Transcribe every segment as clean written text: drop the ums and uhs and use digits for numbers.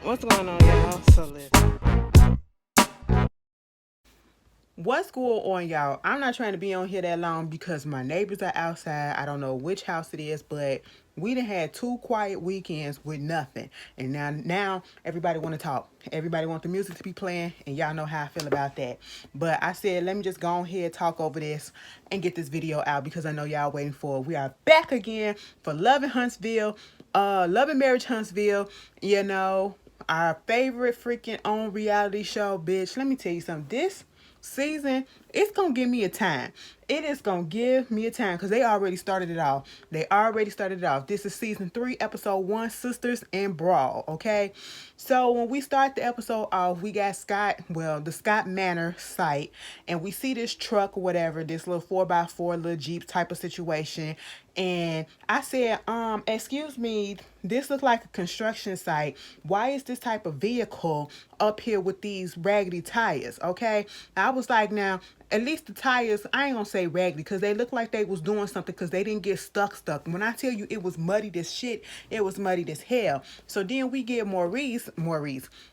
What's going on, y'all? So listen. What's going on, y'all? I'm not trying to be on here that long because my neighbors are outside. I don't know which house it is, but we done had 2 quiet weekends with nothing. And now everybody want to talk. Everybody want the music to be playing, and y'all know how I feel about that. But I said, let me just go ahead, talk over this, and get this video out because I know y'all waiting for it. We are back again for Love and Huntsville, Love and Marriage Huntsville, our favorite freaking on reality show, bitch. Let me tell you something. This season, it's gonna give me a time. It is gonna give me a time because they already started it off. This is season 3, episode 1, Sisters and Brawl. Okay, so when we start the episode off, we got the Scott Manor site, and we see this truck or whatever, this little 4x4 little Jeep type of situation. And I said, excuse me, this looks like a construction site. Why is this type of vehicle up here with these raggedy tires? Okay, I was like, now at least the tires, I ain't gonna say raggedy because they look like they was doing something because they didn't get stuck. When I tell you it was muddy as shit, it was muddy as hell. So then we get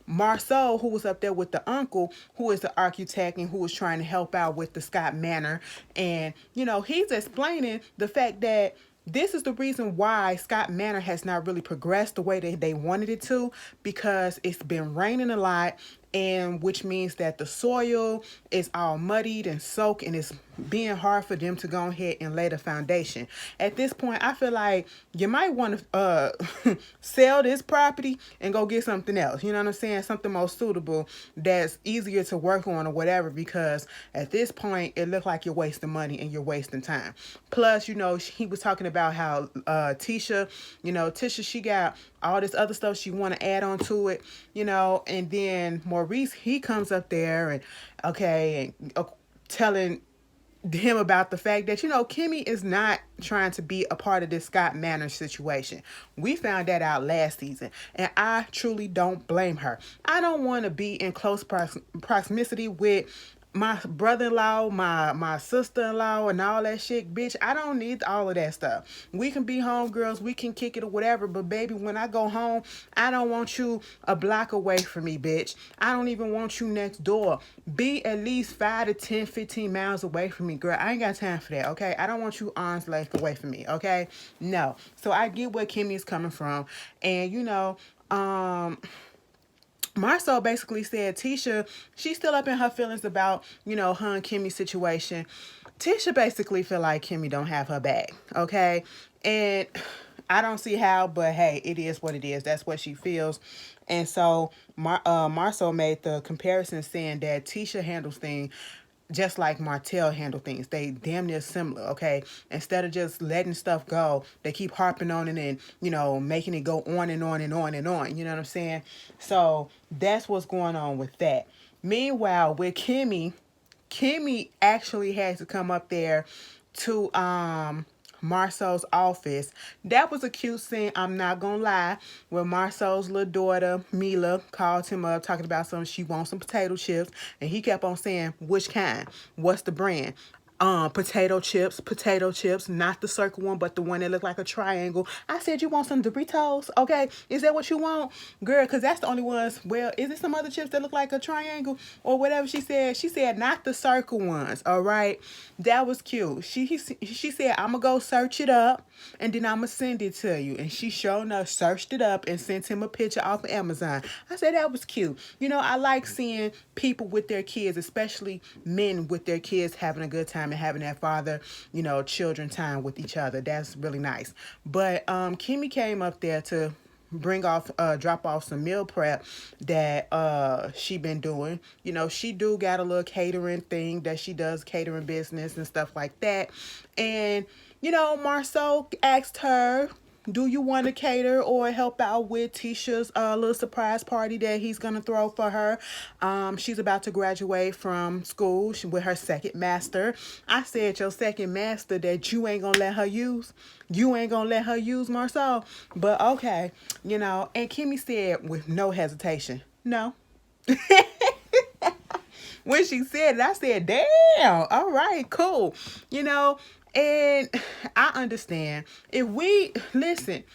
Marceau, who was up there with the uncle, who is the architect and who was trying to help out with the Scott Manor. And, he's explaining the fact that this is the reason why Scott Manor has not really progressed the way that they wanted it to, because it's been raining a lot, and which means that the soil is all muddied and soaked, and it's being hard for them to go ahead and lay the foundation. At this point, I feel like you might want to sell this property and go get something else. You know what I'm saying? Something more suitable that's easier to work on or whatever, because at this point, it looked like you're wasting money and you're wasting time. Plus, he was talking about how Tisha, she got all this other stuff she want to add on to it, and then Maurice, he comes up there and telling him about the fact that, Kimmy is not trying to be a part of this Scott Manor situation. We found that out last season, and I truly don't blame her. I don't want to be in close proximity with my brother-in-law, my sister-in-law, and all that shit. Bitch, I don't need all of that stuff. We can be homegirls, we can kick it or whatever, but baby, when I go home, I don't want you a block away from me, bitch. I don't even want you next door. Be at least 5 to 10, 15 miles away from me, girl. I ain't got time for that, okay? I don't want you arm's length away from me, okay? No. So I get where Kimmy is coming from, and Marcel basically said Tisha, she's still up in her feelings about, her and Kimmy's situation. Tisha basically feel like Kimmy don't have her back, okay? And I don't see how, but hey, it is what it is. That's what she feels. And so Marcel made the comparison saying that Tisha handles things just like Martell handle things. They damn near similar, okay? Instead of just letting stuff go, they keep harping on it and, making it go on and on and on and on. You know what I'm saying? So that's what's going on with that. Meanwhile, with Kimmy actually had to come up there to Marcel's office. That was a cute scene, I'm not gonna lie, where Marcel's little daughter Mila called him up talking about she wants some potato chips, and he kept on saying, which kind, what's the brand? Potato chips, not the circle one, but the one that looked like a triangle. I said, you want some Doritos? Okay, is that what you want, girl? Because that's the only ones. Well, is it some other chips that look like a triangle or whatever? She said not the circle ones. All right, that was cute. She said, I'm gonna go search it up and then I'm gonna send it to you. And she sure enough searched it up and sent him a picture off of Amazon. I said that was cute. I like seeing people with their kids, especially men with their kids, having a good time and having that father, children time with each other. That's really nice. But Kimmy came up there to drop off some meal prep that she been doing. She do got a little catering thing that she does, catering business and stuff like that. And Marceau asked her, do you want to cater or help out with Tisha's little surprise party that he's going to throw for her? She's about to graduate from school with her second master. I said, your second master that you ain't going to let her use? You ain't going to let her use, Marceau? But okay, and Kimmy said with no hesitation, no. When she said it, I said, damn, all right, cool. And I understand. If we listen,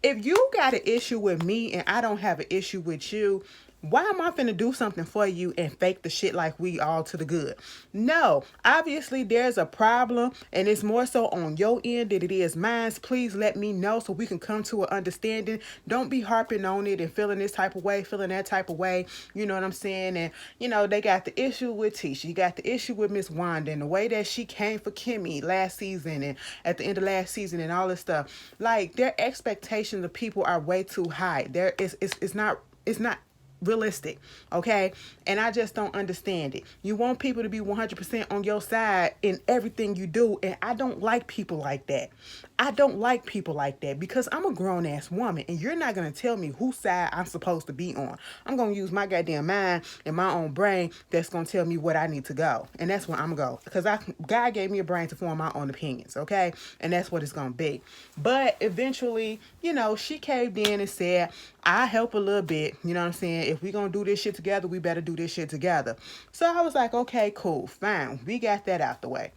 If you got an issue with me and I don't have an issue with you, why am I finna do something for you and fake the shit like we all to the good? No, obviously there's a problem and it's more so on your end than it is mine. Please let me know so we can come to an understanding. Don't be harping on it and feeling this type of way, feeling that type of way. You know what I'm saying? And, you know, they got the issue with Tisha. You got the issue with Miss Wanda and the way that she came for Kimmy last season and at the end of last season and all this stuff. Like, their expectations of people are way too high. It's not realistic, okay? And I just don't understand it. You want people to be 100% on your side in everything you do, and I don't like people like that. I don't like people like that because I'm a grown-ass woman, and you're not going to tell me whose side I'm supposed to be on. I'm going to use my goddamn mind and my own brain that's going to tell me what I need to go, and that's where I'm going to go because God gave me a brain to form my own opinions, okay? And that's what it's going to be. But eventually, you know, she caved in and said, I help a little bit, you know what I'm saying? If we gonna do this shit together, we better do this shit together. So I was like, okay, cool, fine. We got that out the way.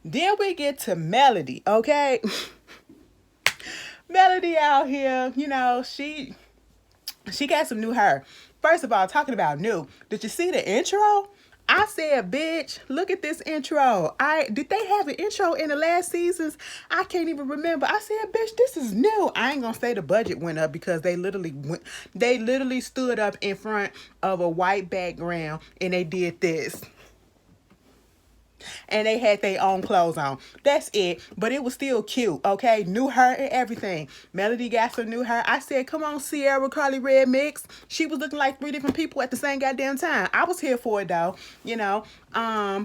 Then we get to Melody, okay? Melody out here, you know, she got some new hair. First of all, talking about new, did you see the intro? I said, bitch, look at this intro. Did they have an intro in the last seasons? I can't even remember. I said, bitch, this is new. I ain't gonna say the budget went up because they literally stood up in front of a white background and they did this. And they had their own clothes on. That's it. But it was still cute, okay? New hair and everything. Melody got some new hair. I said, come on, Sierra Carly Red mix. She was looking like 3 different people at the same goddamn time. I was here for it, though. You know,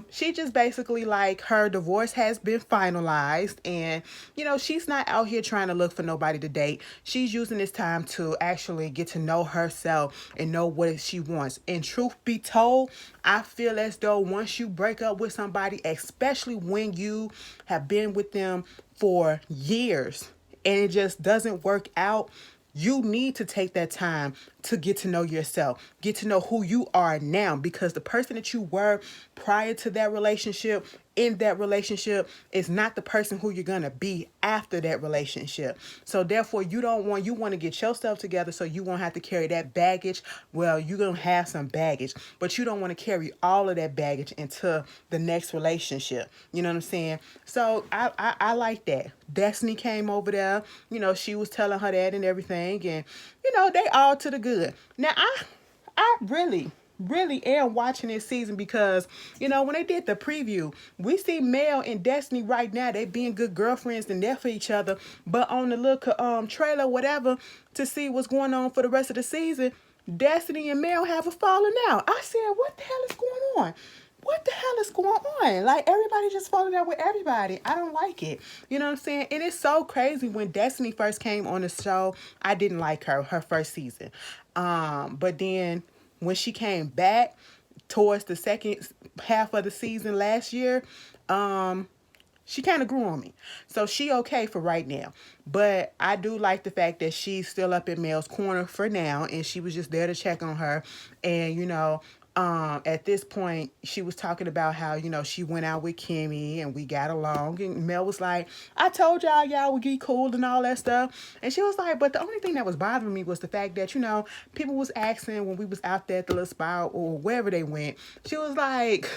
she just basically, like, her divorce has been finalized. And, you know, she's not out here trying to look for nobody to date. She's using this time to actually get to know herself and know what she wants. And truth be told, I feel as though once you break up with somebody, especially when you have been with them for years and it just doesn't work out, you need to take that time to get to know yourself, get to know who you are now, because the person that you were prior to that relationship, in that relationship, is not the person who you're going to be after that relationship. So therefore, you want to get yourself together so you won't have to carry that baggage. Well, you're going to have some baggage, but you don't want to carry all of that baggage into the next relationship. You know what I'm saying? So I like that. Destiny came over there, you know, she was telling her that and everything, and you know, they all to the good. Now I really am watching this season because, you know, when they did the preview, we see Mel and Destiny right now, they being good girlfriends and there for each other. But on the little trailer, whatever, to see what's going on for the rest of the season, Destiny and Mel have a falling out. I said, what the hell is going on? What the hell is going on? Like, everybody just falling out with everybody. I don't like it. You know what I'm saying? And it's so crazy. When Destiny first came on the show, I didn't like her first season. But then when she came back towards the second half of the season last year, she kind of grew on me. So she okay for right now. But I do like the fact that she's still up in Mel's corner for now. And she was just there to check on her. And, you know, at this point, she was talking about how, you know, she went out with Kimmy and we got along. And Mel was like, I told y'all would get cool and all that stuff. And she was like, but the only thing that was bothering me was the fact that, you know, people was asking when we was out there at the little spot or wherever they went. She was like,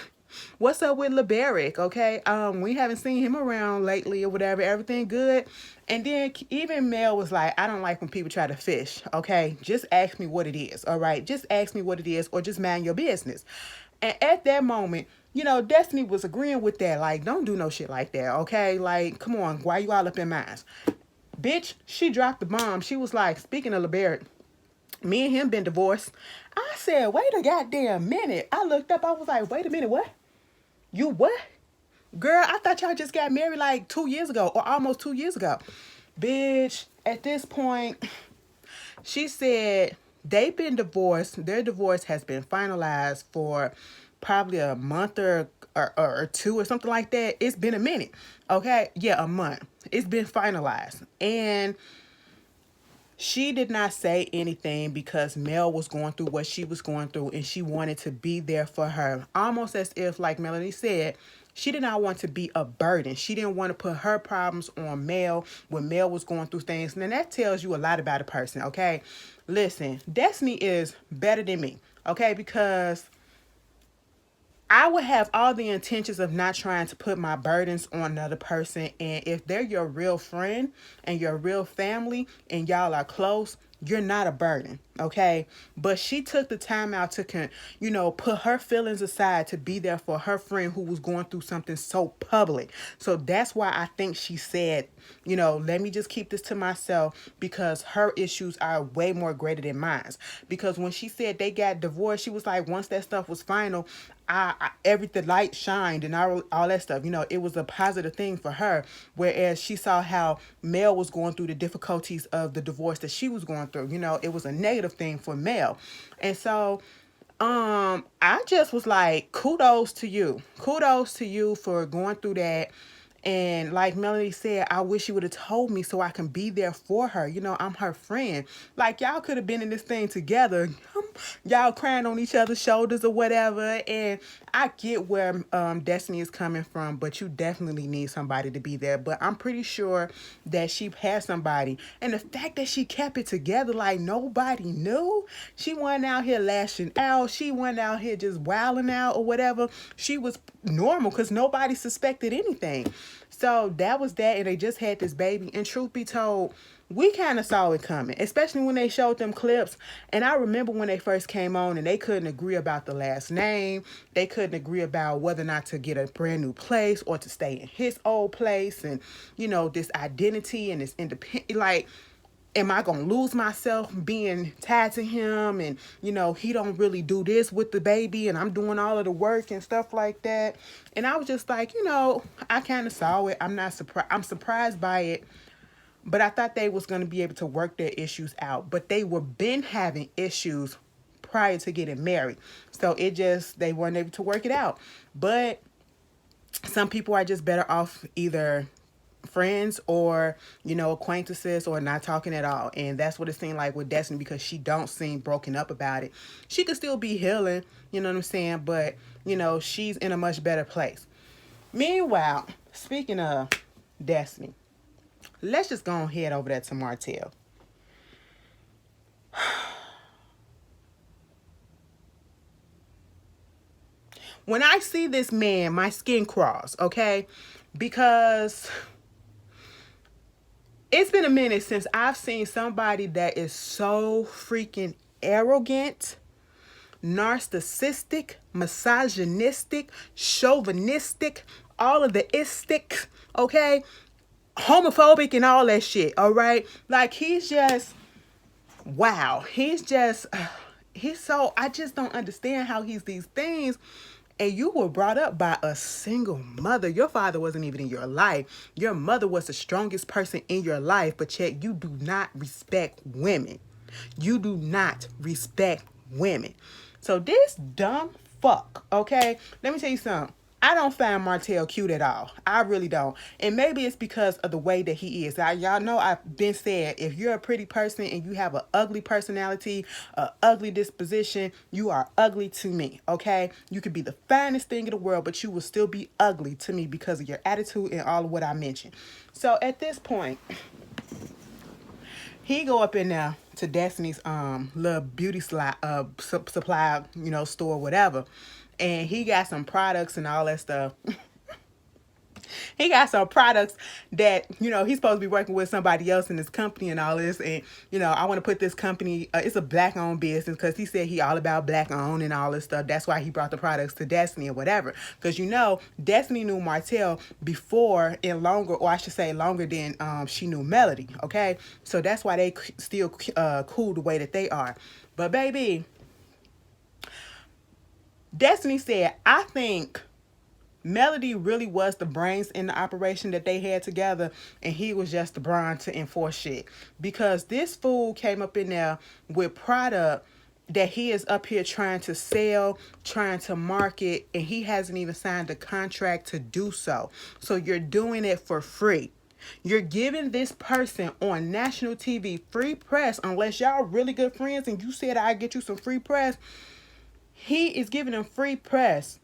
what's up with LeBaric, okay? We haven't seen him around lately or whatever. Everything good? And then even Mel was like, I don't like when people try to fish, okay? Just ask me what it is, all right? Just ask me what it is or just mind your business. And at that moment, you know, Destiny was agreeing with that. Like, don't do no shit like that, okay? Like, come on, why you all up in mines? Bitch, she dropped the bomb. She was like, speaking of LeBaric, me and him been divorced. I said, wait a goddamn minute. I looked up, I was like, wait a minute, what? You what? Girl, I thought y'all just got married like 2 years ago or almost 2 years ago. Bitch, at this point, she said they've been divorced. Their divorce has been finalized for probably a month or two or something like that. It's been a minute. Okay? Yeah, a month. It's been finalized. And she did not say anything because Mel was going through what she was going through and she wanted to be there for her. Almost as if, like Melanie said, She did not want to be a burden. She didn't want to put her problems on Mel when Mel was going through things. And then that tells you a lot about a person, okay? Listen, Destiny is better than me, okay? Because I would have all the intentions of not trying to put my burdens on another person. And if they're your real friend and your real family and y'all are close, you're not a burden, okay? But she took the time out to, put her feelings aside to be there for her friend who was going through something so public. So that's why I think she said, let me just keep this to myself, because her issues are way more greater than mine. Because when she said they got divorced, she was like, once that stuff was final, the light shined and all that stuff. It was a positive thing for her. Whereas she saw how Mel was going through the difficulties of the divorce that she was going through. It was a negative thing for Mel. And so I just was like, kudos to you. Kudos to you for going through that. And like Melody said, I wish you would have told me so I can be there for her. I'm her friend. Like, y'all could have been in this thing together. Y'all crying on each other's shoulders or whatever. And I get where Destiny is coming from, but you definitely need somebody to be there. But I'm pretty sure that she had somebody. And the fact that she kept it together like nobody knew. She wasn't out here lashing out. She wasn't out here just wilding out or whatever. She was normal because nobody suspected anything. So that was that, and they just had this baby. And truth be told, we kind of saw it coming, especially when they showed them clips. And I remember when they first came on and they couldn't agree about the last name. They couldn't agree about whether or not to get a brand new place or to stay in his old place. And, this identity and this independent, like, am I going to lose myself being tied to him? And, he don't really do this with the baby and I'm doing all of the work and stuff like that. And I was just like, I kind of saw it. I'm not surprised. I'm surprised by it. But I thought they was going to be able to work their issues out. But they were been having issues prior to getting married. So they weren't able to work it out. But some people are just better off either friends or acquaintances or not talking at all. And that's what it seemed like with Destiny, because she don't seem broken up about it. She could still be healing, you know what I'm saying, but she's in a much better place. Meanwhile, speaking of Destiny, let's just go ahead over there to Martell. When I see this man, my skin crawls, okay? Because it's been a minute since I've seen somebody that is so freaking arrogant, narcissistic, misogynistic, chauvinistic, all of the istics, okay? Homophobic and all that shit, all right? Like, he's just, wow. He's so, I just don't understand how he's these things. And you were brought up by a single mother. Your father wasn't even in your life. Your mother was the strongest person in your life, but yet you do not respect women. You do not respect women. So this dumb fuck, okay? Let me tell you something. I don't find Martell cute at all. I really don't. And maybe it's because of the way that he is. Y'all know I've been said, if you're a pretty person and you have an ugly personality, an ugly disposition, you are ugly to me, okay? You could be the finest thing in the world, but you will still be ugly to me because of your attitude and all of what I mentioned. So at this point, he go up in there to Destiny's little beauty supply, store, whatever. And he got some products and all that stuff. He got some products that, he's supposed to be working with somebody else in his company and all this. And, I want to put this company, it's a black-owned business, because he said he all about black-owned and all this stuff. That's why he brought the products to Destiny or whatever. Because, Destiny knew Martell before and longer, or I should say longer than she knew Melody, okay? So that's why they still cool the way that they are. But, baby, Destiny said, I think Melody really was the brains in the operation that they had together, and he was just the brawn to enforce shit. Because this fool came up in there with product that he is up here trying to sell, trying to market, and he hasn't even signed a contract to do so. So you're doing it for free. You're giving this person on national TV free press, unless y'all really good friends and you said I'd get you some free press. He is giving them free press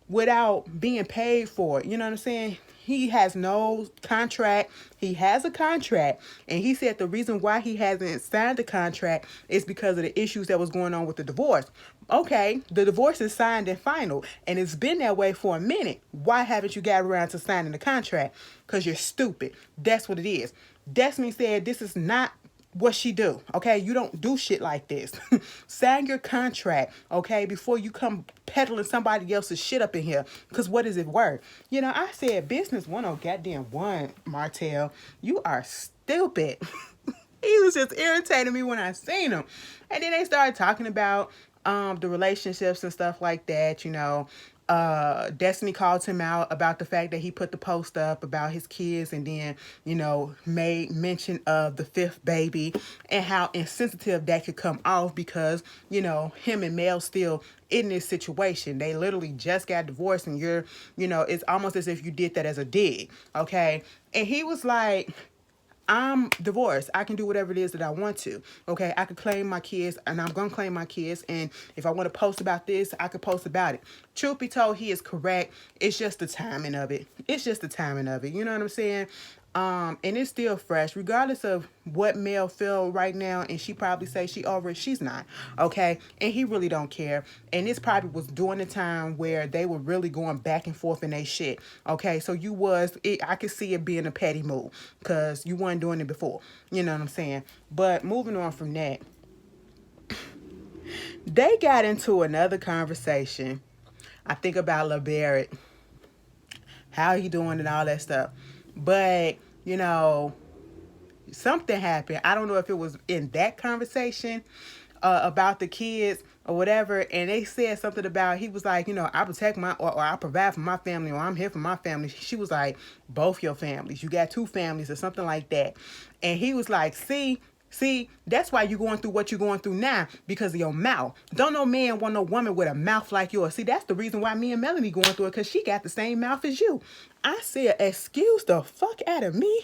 without being paid for it. You know what I'm saying? He has no contract. He has a contract. And he said the reason why he hasn't signed the contract is because of the issues that was going on with the divorce. Okay, the divorce is signed and final, and it's been that way for a minute. Why haven't you got around to signing the contract? Because you're stupid. That's what it is. Destiny said this is not what she do. Okay, you don't do shit like this. Sign your contract, okay, before you come peddling somebody else's shit up in here. Because what is it worth? You know, I said business 101, Martell. You are stupid. He was just irritating me when I seen him. And then they started talking about the relationships and stuff like that, you know. Destiny called him out about the fact that he put the post up about his kids and then, you know, made mention of the fifth baby and how insensitive that could come off because, you know, him and Mel still in this situation. They literally just got divorced and you're, you know, it's almost as if you did that as a dig, okay? And he was like, I'm divorced. I can do whatever it is that I want to. Okay, I could claim my kids, and I'm gonna claim my kids. And if I want to post about this, I could post about it. Truth be told, he is correct. It's just the timing of it. It's just the timing of it. You know what I'm saying? And it's still fresh, regardless of what Mel feel right now. And she probably say she over it. She's not. Okay, and he really don't care. And this probably was during the time where they were really going back and forth in their shit. Okay, so I could see it being a petty move because you weren't doing it before. You know what I'm saying? But moving on from that, they got into another conversation. I think about LeBarrett, how he doing and all that stuff. But, you know, something happened. I don't know if it was in that conversation about the kids or whatever. And they said something about, he was like, you know, I protect or I provide for my family, or I'm here for my family. She was like, both your families. You got two families or something like that. And he was like, see, that's why you're going through what you're going through now, because of your mouth. Don't no man want no woman with a mouth like yours. See, that's the reason why me and Melanie going through it, because she got the same mouth as you. I said, excuse the fuck out of me.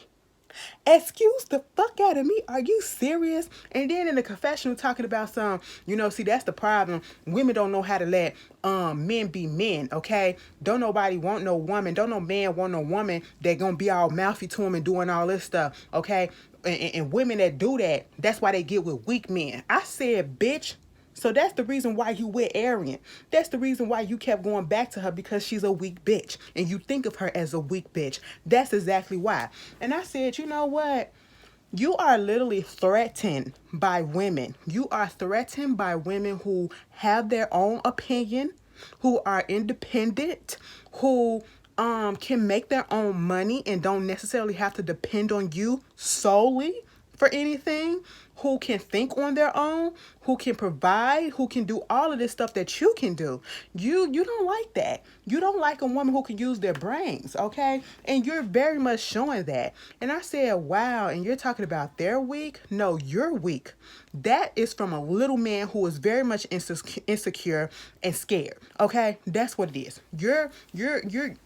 Excuse the fuck out of me. Are you serious? And then in the confessional talking about some, you know, see, that's the problem. Women don't know how to let men be men, okay? Don't nobody want no woman. Don't no man want no woman that gonna be all mouthy to him and doing all this stuff, okay? And women that do that, that's why they get with weak men. I said, bitch. So that's the reason why you with Arian. That's the reason why you kept going back to her, because she's a weak bitch. And you think of her as a weak bitch. That's exactly why. And I said, you know what? You are literally threatened by women. You are threatened by women who have their own opinion, who are independent, who can make their own money and don't necessarily have to depend on you solely for anything, who can think on their own, who can provide, who can do all of this stuff that you can do. You don't like that. You don't like a woman who can use their brains, okay? And you're very much showing that. And I said, wow, and you're talking about they're weak? No, you're weak. That is from a little man who is very much insecure and scared, okay? That's what it is. You're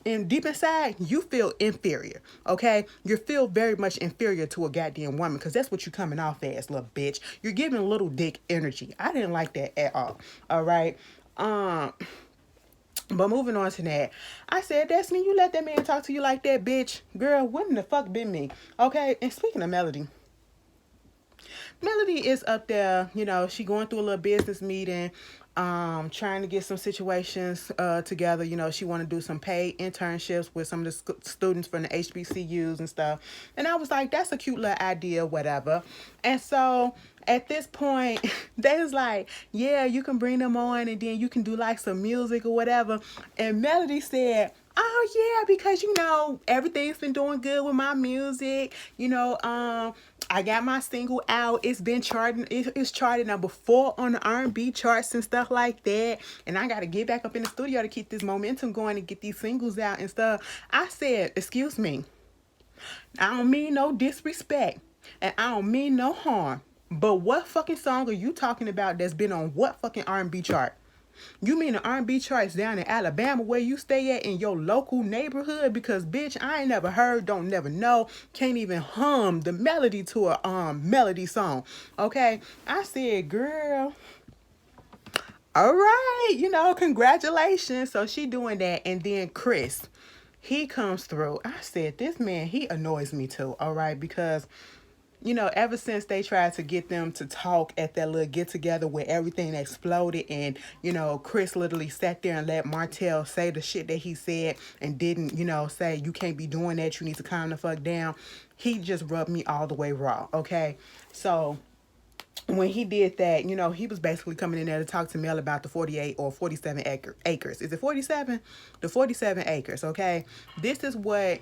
in deep inside, you feel inferior, okay? You feel very much inferior to a goddamn woman, because that's what you're coming off as, little bitch. You're giving little dick energy. I didn't like that at all right? But moving on to that, I said, Destiny, you let that man talk to you like that, bitch. Girl, when the fuck been me? Okay, and speaking of Melody is up there, you know, she going through a little business meeting, trying to get some situations together. You know, she want to do some paid internships with some of the students from the HBCUs and stuff. And I was like, that's a cute little idea, whatever. And so at this point, they was like, yeah, you can bring them on and then you can do like some music or whatever. And Melody said, oh yeah, because you know everything's been doing good with my music. You know, I got my single out. It's been charting. It's charted number 4 on the R&B charts and stuff like that. And I got to get back up in the studio to keep this momentum going and get these singles out and stuff. I said, excuse me. I don't mean no disrespect, and I don't mean no harm. But what fucking song are you talking about that's been on what fucking R&B chart? You mean the R&B charts down in Alabama where you stay at in your local neighborhood? Because bitch, I ain't never heard, don't never know, can't even hum the melody to a melody song. Okay, I said, girl, All right, congratulations. So she doing that. And then Chris, he comes through. I said, this man, he annoys me too, all right? Because, ever since they tried to get them to talk at that little get together where everything exploded and, Chris literally sat there and let Martell say the shit that he said and didn't, say, you can't be doing that. You need to calm the fuck down. He just rubbed me all the way raw, okay? So when he did that, he was basically coming in there to talk to Mel about the 48 or 47 acres. Is it 47? The 47 acres, okay? This is what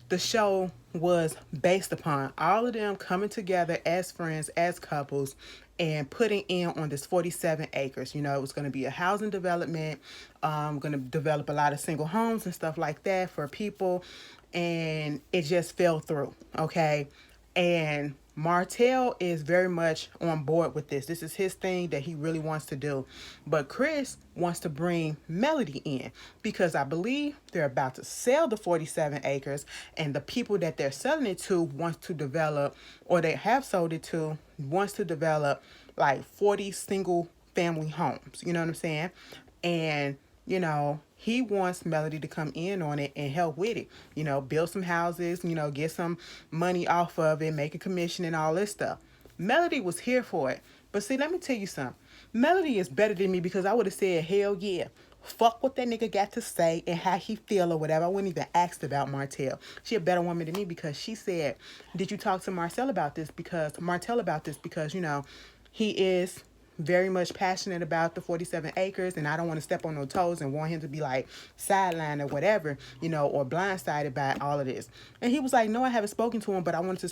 the show was based upon. All of them coming together as friends, as couples, and putting in on this 47 acres. It was going to be a housing development, going to develop a lot of single homes and stuff like that for people. And it just fell through, okay? And Martell is very much on board with this. This is his thing that he really wants to do. But Chris wants to bring Melody in because I believe they're about to sell the 47 acres and the people that they're selling it to wants to develop, or they have sold it to, wants to develop like 40 single family homes. You know what I'm saying? And he wants Melody to come in on it and help with it. Build some houses, get some money off of it, make a commission and all this stuff. Melody was here for it. But see, let me tell you something. Melody is better than me because I would have said, hell yeah. Fuck what that nigga got to say and how he feel or whatever. I wouldn't even ask about Martell. She a better woman than me because she said, did you talk to Martell about this? Because, he is very much passionate about the 47 acres and I don't want to step on no toes and want him to be like sidelined or whatever, or blindsided by all of this. And he was like, no, I haven't spoken to him, but I wanted to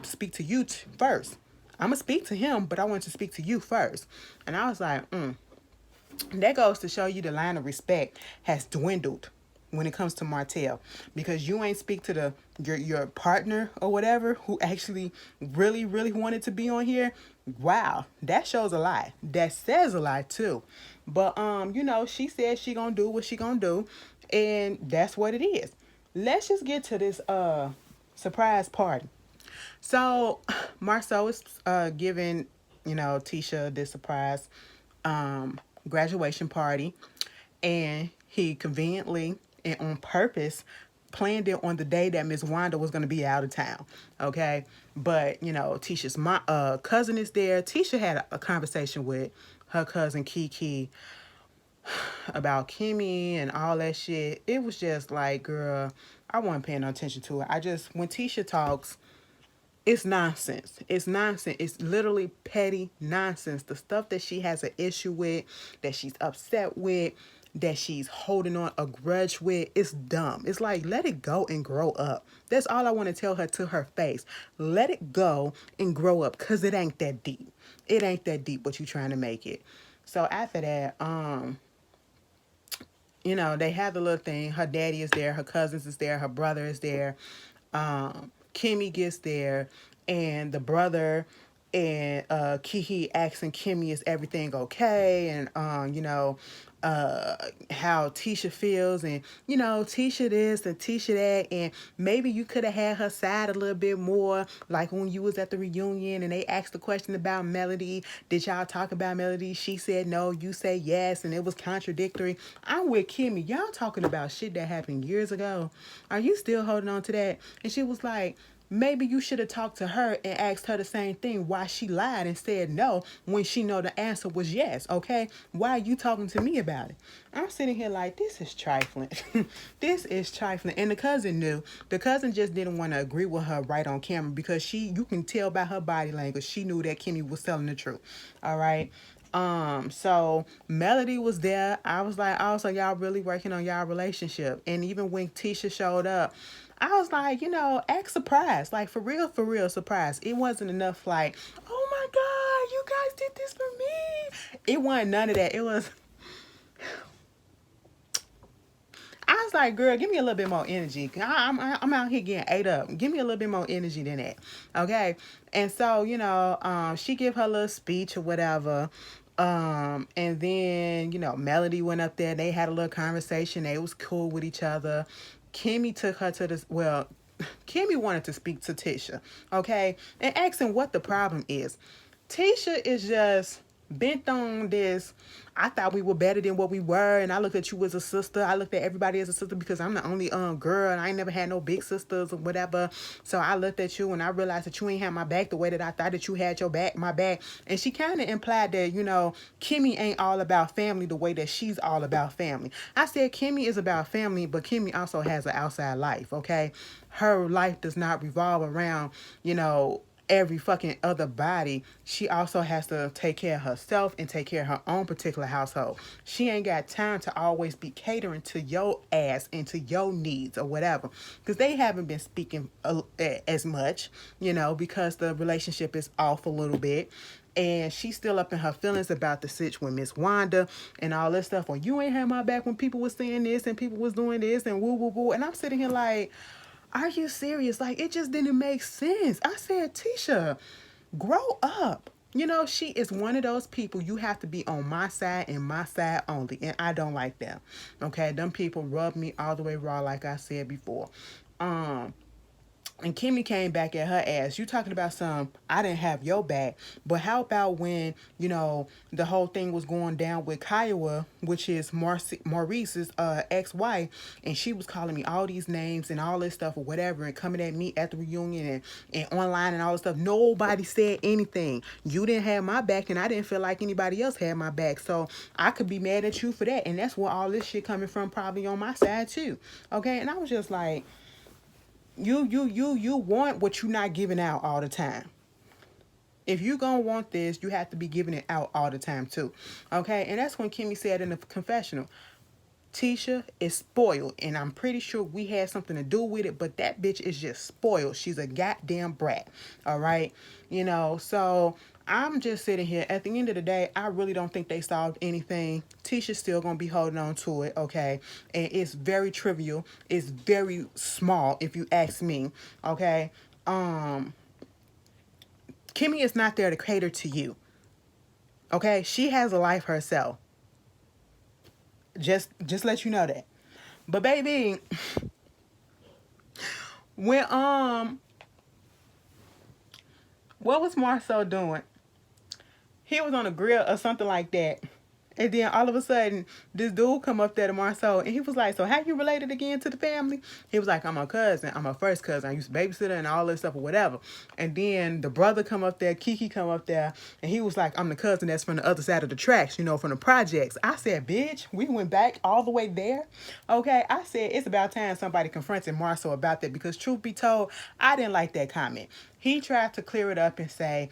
speak to you first. I'm going to speak to him, but I want to speak to you first. And I was like, That goes to show you the line of respect has dwindled when it comes to Martell, because you ain't speak to your partner or whatever who actually really wanted to be on here. Wow, that shows a lot. That says a lot too. But she said she gonna do what she gonna do, and that's what it is. Let's just get to this surprise party. So Marceau is giving Tisha this surprise graduation party, and he conveniently and on purpose planned it on the day that Miss Wanda was going to be out of town, okay? But, Tisha's cousin is there. Tisha had a conversation with her cousin Kiki about Kimmy and all that shit. It was just like, girl, I wasn't paying no attention to it. When Tisha talks, it's nonsense. It's nonsense. It's literally petty nonsense. The stuff that she has an issue with, that she's upset with, that she's holding on a grudge with, it's dumb. It's like, let it go and grow up. That's all I want to tell her to her face. Let it go and grow up, because it ain't that deep. It ain't that deep what you trying to make it. So after that, they have the little thing. Her daddy is there. Her cousins is there. Her brother is there. Kimmy gets there, and the brother and Kiki asking Kimmy, is everything okay? And how Tisha feels, and Tisha this and Tisha that, and maybe you could have had her side a little bit more, like when you was at the reunion and they asked the question about Melody. Did y'all talk about Melody? She said no, you say yes, and it was contradictory. I'm with Kimmy. Y'all talking about shit that happened years ago. Are you still holding on to that? And she was like, maybe you should have talked to her and asked her the same thing, why she lied and said no when she know the answer was yes, okay? Why are you talking to me about it? I'm sitting here like, this is trifling. This is trifling. And the cousin knew. The cousin just didn't want to agree with her right on camera because you can tell by her body language, she knew that Kimmy was telling the truth, all right? So Melody was there. I was like, oh, so y'all really working on y'all relationship. And even when Tisha showed up, I was like, act surprised. Like, for real surprised. It wasn't enough like, oh my God, you guys did this for me. It wasn't none of that. It was, I was like, girl, give me a little bit more energy. I'm out here getting ate up. Give me a little bit more energy than that. Okay. And so, she give her little speech or whatever. And then, Melody went up there. They had a little conversation. They was cool with each other. Kimmy took her to this, Kimmy wanted to speak to Tisha, okay? And asking what the problem is. Tisha is just bent on this. I thought we were better than what we were, and I looked at you as a sister. I looked at everybody as a sister because I'm the only girl, and I ain't never had no big sisters or whatever. So I looked at you and I realized that you ain't had my back the way that I thought that you had my back. And she kind of implied that, Kimmy ain't all about family the way that she's all about family. I said Kimmy is about family, but Kimmy also has an outside life, okay? Her life does not revolve around, every fucking other body. She also has to take care of herself and take care of her own particular household. She ain't got time to always be catering to your ass and to your needs or whatever, because they haven't been speaking as much, because the relationship is off a little bit. And she's still up in her feelings about the sitch with Miss Wanda and all this stuff. Well, you ain't had my back when people was saying this and people was doing this and woo woo woo. And I'm sitting here like, are you serious? Like, it just didn't make sense. I said, Tisha, grow up. She is one of those people, you have to be on my side and my side only. And I don't like them. Okay? Them people rub me all the way raw, like I said before. And Kimmy came back at her ass. You talking about I didn't have your back. But how about when, the whole thing was going down with Kiowa, which is Maurice's ex-wife, and she was calling me all these names and all this stuff or whatever, and coming at me at the reunion and online and all this stuff. Nobody said anything. You didn't have my back, and I didn't feel like anybody else had my back. So I could be mad at you for that. And that's where all this shit coming from, probably on my side too. Okay? And I was just like, you want what you're not giving out all the time. If you gonna want this, you have to be giving it out all the time too. Okay? And that's when Kimmy said in the confessional, Tisha is spoiled, and I'm pretty sure we had something to do with it, but that bitch is just spoiled. She's a goddamn brat. All right? So I'm just sitting here. At the end of the day, I really don't think they solved anything. Tisha's still going to be holding on to it, okay? And it's very trivial. It's very small, if you ask me, okay? Kimmy is not there to cater to you, okay? She has a life herself. Just let you know that. But baby, when what was Marcel doing? He was on a grill or something like that. And then all of a sudden, this dude come up there to Marceau, and he was like, so how you related again to the family? He was like, I'm a cousin. I'm a first cousin. I used to babysit her and all this stuff or whatever. And then the brother come up there, Kiki come up there, and he was like, I'm the cousin that's from the other side of the tracks, from the projects. I said, bitch, we went back all the way there? Okay, I said, it's about time somebody confronted Marceau about that, because truth be told, I didn't like that comment. He tried to clear it up and say,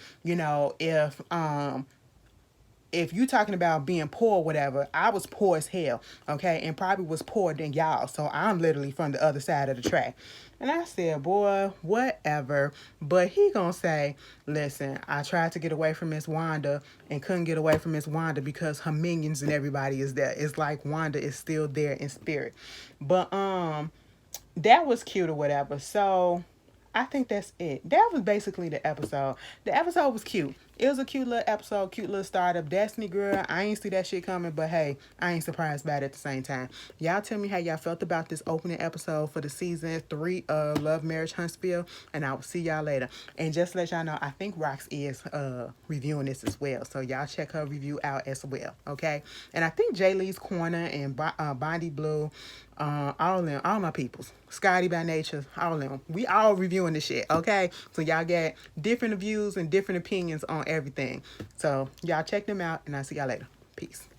if you talking about being poor or whatever, I was poor as hell, okay, and probably was poorer than y'all, so I'm literally from the other side of the track. And I said, boy, whatever. But he gonna say, listen, I tried to get away from Miss Wanda and couldn't get away from Miss Wanda because her minions and everybody is there. It's like Wanda is still there in spirit. But that was cute or whatever. So I think that's it. That was basically the episode. The episode was cute. It was a cute little episode, cute little startup. Destiny girl, I ain't see that shit coming, but hey, I ain't surprised by it at the same time. Y'all tell me how y'all felt about this opening episode for the season 3 of Love, Marriage, Huntsville, and I will see y'all later. And just to let y'all know, I think Rox is reviewing this as well, so y'all check her review out as well, okay? And I think Jay Lee's Corner and Bondi Blue, all of them, all my peoples, Scotty by Nature, all of them, we all reviewing this shit, okay? So y'all get different views and different opinions on everything. So y'all check them out, and I'll see y'all later. Peace.